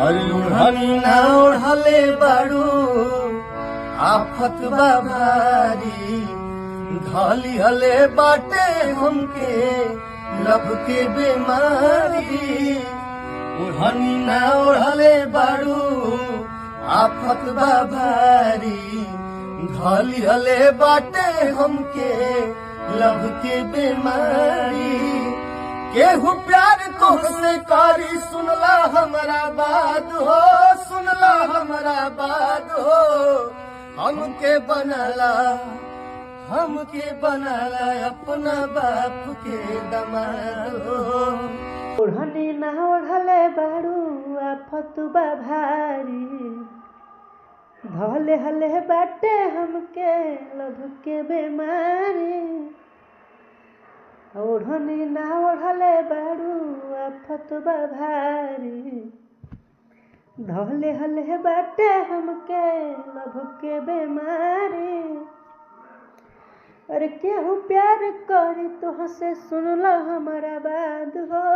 अरे ओढ़नी ना ओढ़ले बाड़ू आफत बा भारी, घाली हले बाटे हमके लब के बीमारी। ओढ़नी ना ओढ़ले बाड़ू आफत बा भारी, घाली हले बाटे हमके लब के बीमारी। केहू प्यार तोहसे कारी, सुनला हमरा बात हो, सुनला हमरा बात हो। हमके बनाला अपना बाप के दमाद हो। ओढ़नी ना ओढ़ले बाड़ू आफत बा भारी, धले हले बाटे हमके लभ के बीमारी। ओढ़नी ना ओढ़ले बाड़ू आफत बा भारी, धले हले बाटे हमके लभ के बीमारी। अरे केहू प्यार करी तुहसे, सुनला हमारा बात हो,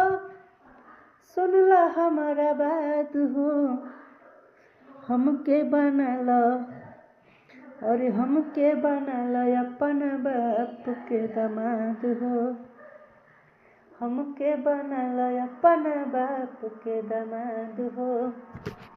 सुनला हमारा बात हो। हमके बनाला, अरे हमके बनाला अपन बाप के दामाद हो। हमके बनाला अपन बाप के दामाद हो।